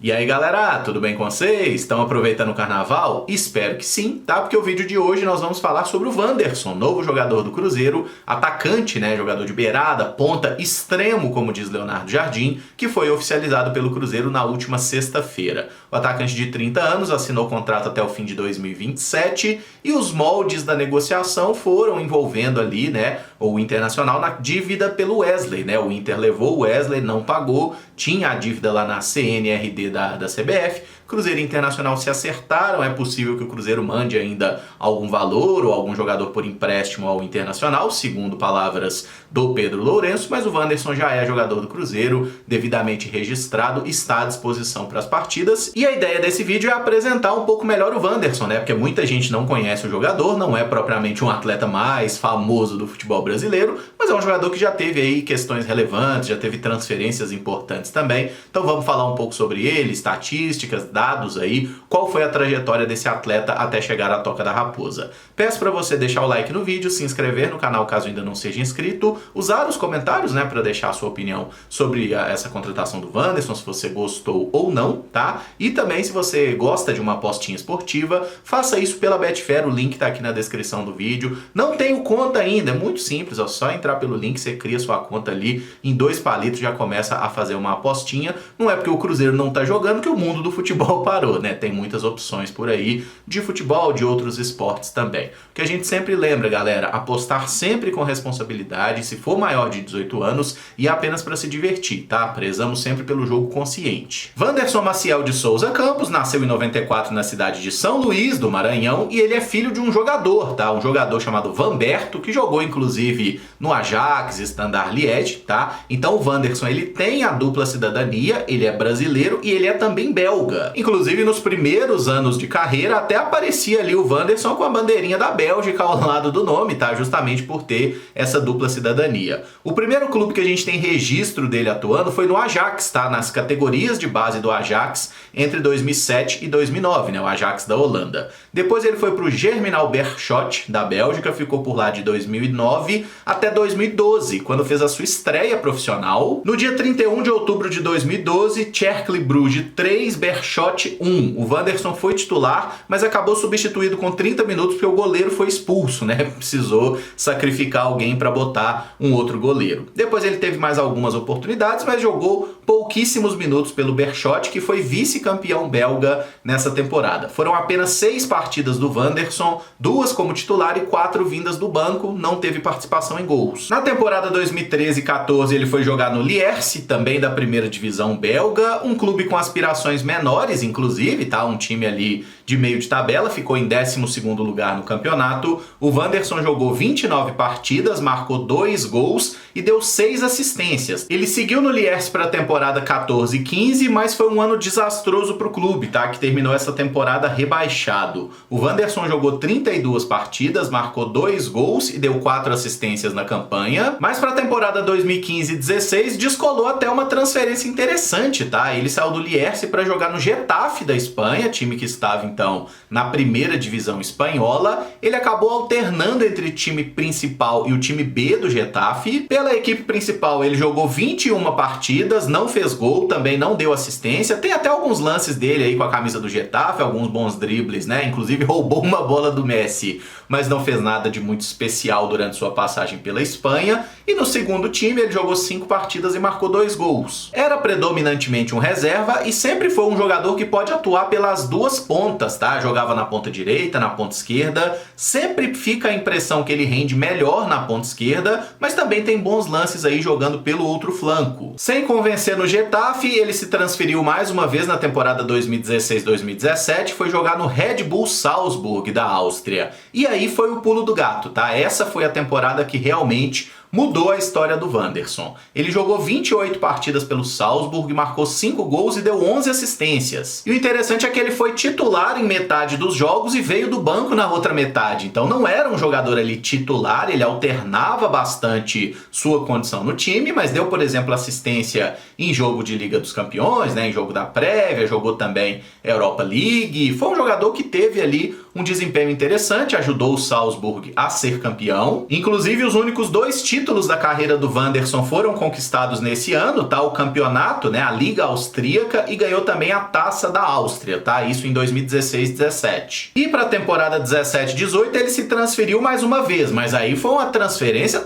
E aí galera, tudo bem com vocês? Estão aproveitando o carnaval? Espero que sim, tá? Porque o vídeo de hoje nós vamos falar sobre o Wanderson, novo jogador do Cruzeiro, atacante, né? Jogador de beirada, ponta, extremo, como diz Leonardo Jardim, que foi oficializado pelo Cruzeiro na última sexta-feira. O atacante de 30 anos assinou contrato até o fim de 2027 e os moldes da negociação foram envolvendo ali, né, o Internacional na dívida pelo Wesley, né? O Inter levou o Wesley, não pagou, tinha a dívida lá na CNRD da CBF, Cruzeiro e Internacional se acertaram, é possível que o Cruzeiro mande ainda algum valor ou algum jogador por empréstimo ao Internacional, segundo palavras do Pedro Lourenço, mas o Wanderson já é jogador do Cruzeiro, devidamente registrado, está à disposição para as partidas. E a ideia desse vídeo é apresentar um pouco melhor o Wanderson, né? Porque muita gente não conhece o jogador, não é propriamente um atleta mais famoso do futebol brasileiro, mas é um jogador que já teve aí questões relevantes, já teve transferências importantes também. Então vamos falar um pouco sobre ele, estatísticas, dados aí, qual foi a trajetória desse atleta até chegar à Toca da Raposa. Peço para você deixar o like no vídeo, se inscrever no canal caso ainda não seja inscrito, usar os comentários, né, para deixar a sua opinião sobre essa contratação do Wanderson, se você gostou ou não, tá? E também se você gosta de uma apostinha esportiva, faça isso pela Betfair, o link tá aqui na descrição do vídeo. Não tenho conta ainda, é muito simples, é só entrar pelo link, você cria sua conta ali, em 2 palitos já começa a fazer uma apostinha. Não é porque o Cruzeiro não tá jogando que o mundo do futebol parou, né? Tem muitas opções por aí de futebol, de outros esportes também. O que a gente sempre lembra, galera, apostar sempre com responsabilidade, se for maior de 18 anos e apenas para se divertir, tá? Prezamos sempre pelo jogo consciente. Wanderson Maciel de Souza Campos nasceu em 94 na cidade de São Luís, do Maranhão, e ele é filho de um jogador, tá? Um jogador chamado Vanberto, que jogou inclusive no Ajax, Standard Liège, tá? Então o Wanderson, ele tem a dupla cidadania, ele é brasileiro e ele é também belga. Inclusive nos primeiros anos de carreira até aparecia ali o Wanderson com a bandeirinha da Bélgica ao lado do nome, tá? Justamente por ter essa dupla cidadania. O primeiro clube que a gente tem registro dele atuando foi no Ajax, tá? Nas categorias de base do Ajax entre 2007 e 2009, né? O Ajax da Holanda. Depois ele foi para o Germinal Beerschot da Bélgica, ficou por lá de 2009 até 2012, quando fez a sua estreia profissional. No dia 31 de outubro de 2012, Cercle Bruges 3, Beerschot 1. O Wanderson foi titular, mas acabou substituído com 30 minutos porque o goleiro foi expulso, né? Precisou sacrificar alguém para botar um outro goleiro. Depois ele teve mais algumas oportunidades, mas jogou pouquíssimos minutos pelo Beerschot, que foi vice-campeão belga nessa temporada. Foram apenas 6 partidas do Wanderson, 2 como titular e 4 vindas do banco, não teve participação em gols. Na temporada 2013-14 ele foi jogar no Lierse, também da primeira divisão belga, um clube com aspirações menores, inclusive, tá? Um time ali de meio de tabela, ficou em 12º lugar no campeonato. O Wanderson jogou 29 partidas, marcou 2 gols e deu 6 assistências. Ele seguiu no Lierse para a temporada 14-15, mas foi um ano desastroso para o clube, tá? Que terminou essa temporada rebaixado. O Wanderson jogou 32 partidas, marcou 2 gols e deu 4 assistências na campanha, mas para a temporada 2015-16 descolou até uma transferência interessante, tá? Ele saiu do Lierse para jogar no Getafe da Espanha, time que estava então na primeira divisão espanhola. Ele acabou alternando entre o time principal e o time B do Getafe. Pela equipe principal ele jogou 21 partidas, não fez gol, também não deu assistência. Tem até alguns lances dele aí com a camisa do Getafe, alguns bons dribles, né? Inclusive roubou uma bola do Messi, mas não fez nada de muito especial durante sua passagem pela Espanha. E no segundo time ele jogou 5 partidas e marcou 2 gols. Era predominantemente um reserva e sempre foi um jogador que pode atuar pelas duas pontas, tá? Jogava na ponta direita, na ponta esquerda. Sempre fica a impressão que ele rende melhor na ponta esquerda, mas também tem bons lances aí jogando pelo outro flanco. Sem convencer no Getafe, ele se transferiu mais uma vez na temporada 2016-2017, foi jogar no Red Bull Salzburg da Áustria. E aí foi o pulo do gato, tá? Essa foi a temporada que realmente mudou a história do Wanderson. Ele jogou 28 partidas pelo Salzburg, marcou 5 gols e deu 11 assistências. E o interessante é que ele foi titular em metade dos jogos e veio do banco na outra metade. Então não era um jogador ali titular, ele alternava bastante sua condição no time, mas deu, por exemplo, assistência em jogo de Liga dos Campeões, né, em jogo da prévia, jogou também Europa League. Foi um jogador que teve ali um desempenho interessante, ajudou o Salzburg a ser campeão. Inclusive, os únicos 2 títulos da carreira do Wanderson foram conquistados nesse ano, tá? O campeonato, né, a Liga Austríaca, e ganhou também a Taça da Áustria, tá? Isso em 2016-17. E para a temporada 17-18 ele se transferiu mais uma vez, mas aí foi uma transferência,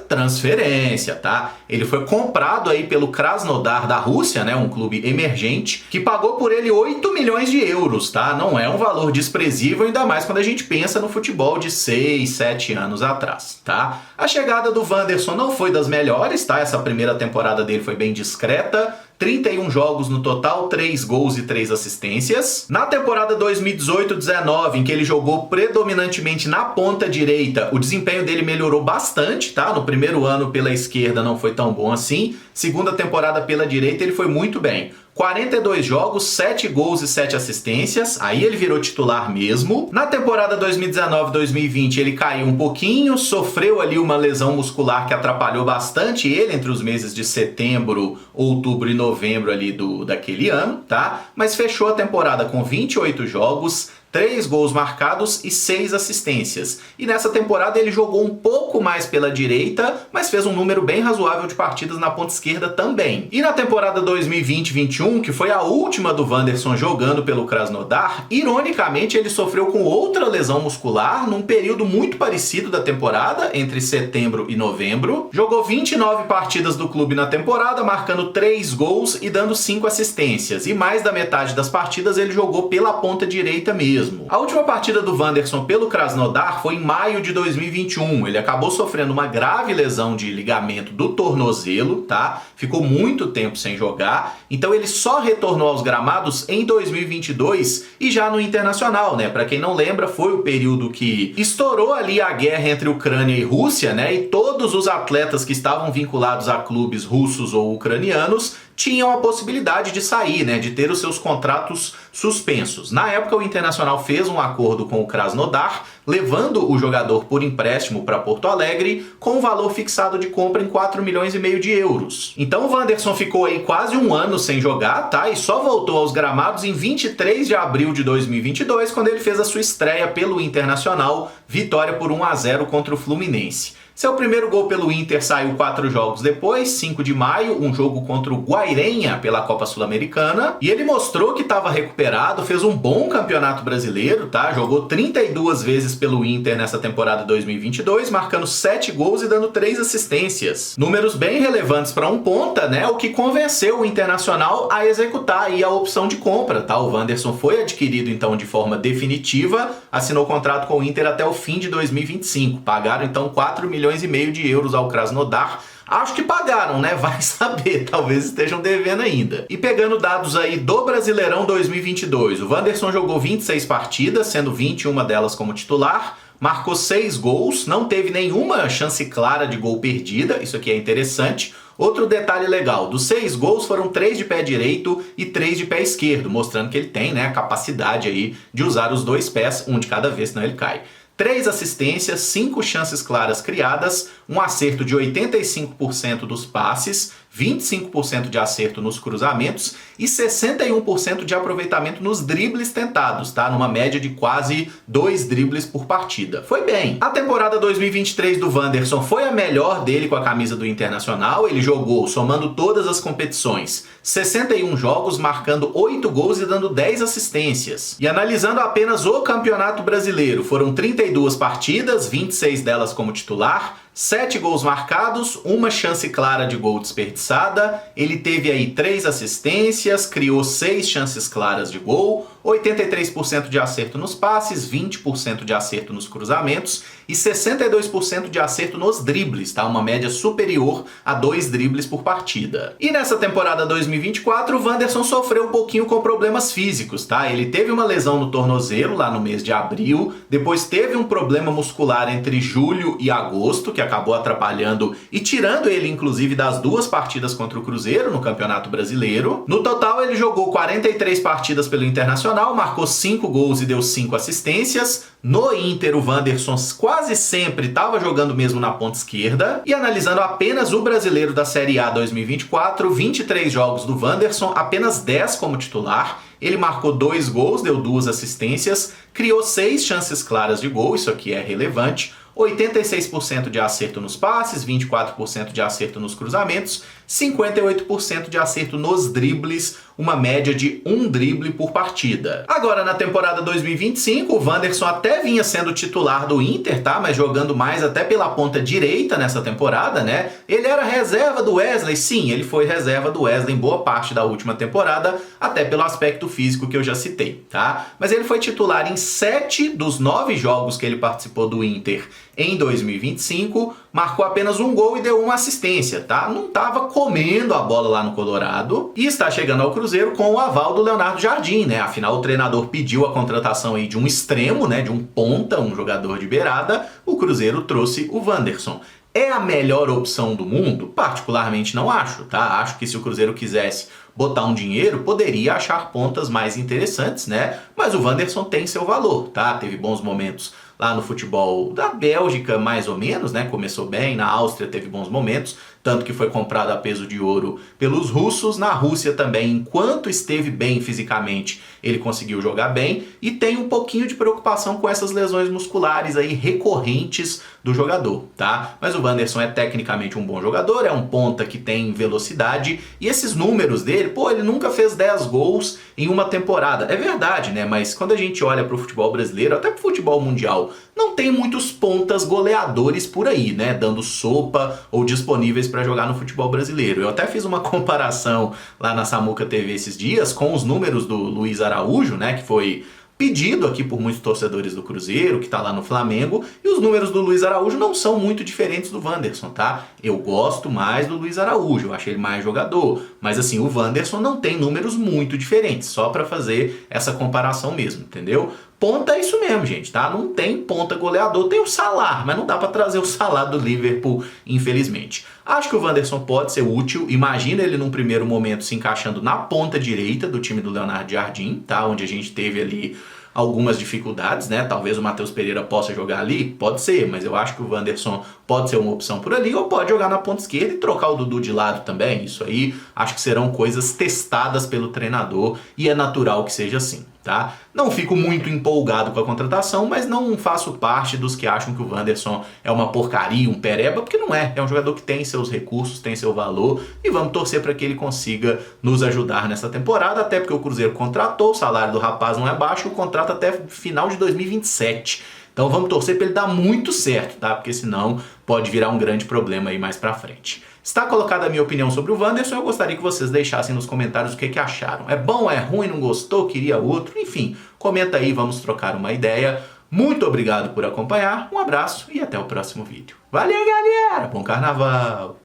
tá? Ele foi comprado aí pelo Krasnodar da Rússia, né, um clube emergente, que pagou por ele 8 milhões de euros, tá? Não é um valor desprezível, ainda mais quando a gente pensa no futebol de 6, 7 anos atrás, tá? A chegada do Wanderson não foi das melhores, tá? Essa primeira temporada dele foi bem discreta. 31 jogos no total, 3 gols e 3 assistências. Na temporada 2018-19, em que ele jogou predominantemente na ponta direita, o desempenho dele melhorou bastante, tá? No primeiro ano pela esquerda não foi tão bom assim. Segunda temporada pela direita ele foi muito bem. 42 jogos, 7 gols e 7 assistências, aí ele virou titular mesmo. Na temporada 2019-2020 ele caiu um pouquinho, sofreu ali uma lesão muscular que atrapalhou bastante ele entre os meses de setembro, outubro e novembro ali daquele ano, tá? Mas fechou a temporada com 28 jogos, 3 gols marcados e 6 assistências. E nessa temporada ele jogou um pouco mais pela direita, mas fez um número bem razoável de partidas na ponta esquerda também. E na temporada 2020-21, que foi a última do Wanderson jogando pelo Krasnodar, ironicamente ele sofreu com outra lesão muscular num período muito parecido da temporada, entre setembro e novembro. Jogou 29 partidas do clube na temporada, marcando 3 gols e dando 5 assistências. E mais da metade das partidas ele jogou pela ponta direita mesmo. A última partida do Wanderson pelo Krasnodar foi em maio de 2021. Ele acabou sofrendo uma grave lesão de ligamento do tornozelo, tá? Ficou muito tempo sem jogar, então ele só retornou aos gramados em 2022 e já no Internacional, né? Para quem não lembra, foi o período que estourou ali a guerra entre Ucrânia e Rússia, né? E todos os atletas que estavam vinculados a clubes russos ou ucranianos tinham a possibilidade de sair, né, de ter os seus contratos suspensos. Na época, o Internacional fez um acordo com o Krasnodar, levando o jogador por empréstimo para Porto Alegre, com um valor fixado de compra em 4 milhões e meio de euros. Então o Wanderson ficou aí quase um ano sem jogar, tá? E só voltou aos gramados em 23 de abril de 2022, quando ele fez a sua estreia pelo Internacional, vitória por 1-0 contra o Fluminense. Seu primeiro gol pelo Inter saiu 4 jogos depois, 5 de maio, um jogo contra o Guairenha pela Copa Sul-Americana. E ele mostrou que estava recuperado, fez um bom campeonato brasileiro, tá? Jogou 32 vezes pelo Inter nessa temporada 2022, marcando 7 gols e dando 3 assistências. Números bem relevantes para um ponta, né? O que convenceu o Internacional a executar aí a opção de compra, tá? O Wanderson foi adquirido então de forma definitiva, assinou contrato com o Inter até o fim de 2025. Pagaram então 4 milhões e meio de euros ao Krasnodar. Acho que pagaram, né? Vai saber, talvez estejam devendo ainda. E pegando dados aí do Brasileirão 2022, o Wanderson jogou 26 partidas, sendo 21 delas como titular, marcou 6 gols, não teve nenhuma chance clara de gol perdida, isso aqui é interessante. Outro detalhe legal, dos 6 gols foram 3 de pé direito e 3 de pé esquerdo, mostrando que ele tem, né, a capacidade aí de usar os 2 pés, um de cada vez, senão ele cai. 3 assistências, 5 chances claras criadas, um acerto de 85% dos passes, 25% de acerto nos cruzamentos e 61% de aproveitamento nos dribles tentados, tá? Numa média de quase 2 dribles por partida. Foi bem. A temporada 2023 do Wanderson foi a melhor dele com a camisa do Internacional. Ele jogou, somando todas as competições, 61 jogos, marcando 8 gols e dando 10 assistências. E analisando apenas o Campeonato Brasileiro, foram 32 partidas, 26 delas como titular, 7 gols marcados, uma chance clara de gol desperdiçada, ele teve aí 3 assistências, criou 6 chances claras de gol, 83% de acerto nos passes, 20% de acerto nos cruzamentos e 62% de acerto nos dribles, tá? Uma média superior a 2 dribles por partida. E nessa temporada 2024, o Wanderson sofreu um pouquinho com problemas físicos, tá? Ele teve uma lesão no tornozelo lá no mês de abril, depois teve um problema muscular entre julho e agosto, que acabou atrapalhando e tirando ele, inclusive, das 2 partidas contra o Cruzeiro no Campeonato Brasileiro. No total, ele jogou 43 partidas pelo Internacional, Internacional, marcou 5 gols e deu 5 assistências. No Inter, o Wanderson quase sempre estava jogando mesmo na ponta esquerda. E analisando apenas o brasileiro da Série A 2024, 23 jogos do Wanderson, apenas 10 como titular. Ele marcou 2 gols, deu 2 assistências, criou 6 chances claras de gol, isso aqui é relevante. 86% de acerto nos passes, 24% de acerto nos cruzamentos, 58% de acerto nos dribles, uma média de 1 drible por partida. Agora, na temporada 2025, o Wanderson até vinha sendo titular do Inter, tá? Mas jogando mais até pela ponta direita nessa temporada, né? Ele era reserva do Wesley, sim, ele foi reserva do Wesley em boa parte da última temporada, até pelo aspecto físico que eu já citei, tá? Mas ele foi titular em 7 dos 9 jogos que ele participou do Inter em 2025, marcou apenas 1 gol e deu 1 assistência, tá? Não estava comendo a bola lá no Colorado e está chegando ao Cruzeiro com o aval do Leonardo Jardim, né? Afinal, o treinador pediu a contratação aí de um extremo, né? De um ponta, um jogador de beirada. O Cruzeiro trouxe o Wanderson. É a melhor opção do mundo? Particularmente não acho, tá? Acho que se o Cruzeiro quisesse botar um dinheiro, poderia achar pontas mais interessantes, né? Mas o Wanderson tem seu valor, tá? Teve bons momentos lá no futebol da Bélgica, mais ou menos, né? Começou bem, na Áustria teve bons momentos, tanto que foi comprado a peso de ouro pelos russos. Na Rússia também, enquanto esteve bem fisicamente, ele conseguiu jogar bem e tem um pouquinho de preocupação com essas lesões musculares aí recorrentes do jogador, tá? Mas o Wanderson é tecnicamente um bom jogador, é um ponta que tem velocidade e esses números dele, pô, ele nunca fez 10 gols em uma temporada. É verdade, né? Mas quando a gente olha pro futebol brasileiro, até pro futebol mundial, não tem muitos pontas goleadores por aí, né? Dando sopa ou disponíveis para jogar no futebol brasileiro. Eu até fiz uma comparação lá na Samuca TV esses dias com os números do Luiz Araújo, né? Que foi pedido aqui por muitos torcedores do Cruzeiro, que tá lá no Flamengo, e os números do Luiz Araújo não são muito diferentes do Wanderson, tá? Eu gosto mais do Luiz Araújo, eu achei ele mais jogador, mas assim, o Wanderson não tem números muito diferentes, só para fazer essa comparação mesmo, entendeu? Ponta é isso mesmo, gente, tá? Não tem ponta goleador, tem o Salah, mas não dá para trazer o Salah do Liverpool, infelizmente. Acho que o Wanderson pode ser útil, imagina ele num primeiro momento se encaixando na ponta direita do time do Leonardo Jardim, tá? Onde a gente teve ali algumas dificuldades, né? Talvez o Matheus Pereira possa jogar ali, pode ser, mas eu acho que o Wanderson pode ser uma opção por ali, ou pode jogar na ponta esquerda e trocar o Dudu de lado também. Isso aí acho que serão coisas testadas pelo treinador e é natural que seja assim, tá? Não fico muito empolgado com a contratação, mas não faço parte dos que acham que o Wanderson é uma porcaria, um pereba, porque não é. É um jogador que tem seus recursos, tem seu valor e vamos torcer para que ele consiga nos ajudar nessa temporada, até porque o Cruzeiro contratou, o salário do rapaz não é baixo, o contrato até final de 2027. Então vamos torcer para ele dar muito certo, tá? Porque senão pode virar um grande problema aí mais pra frente. Está colocada a minha opinião sobre o Wanderson, eu gostaria que vocês deixassem nos comentários o que acharam. É bom, é ruim, não gostou, queria outro? Enfim, comenta aí, vamos trocar uma ideia. Muito obrigado por acompanhar, um abraço e até o próximo vídeo. Valeu, galera! Bom carnaval!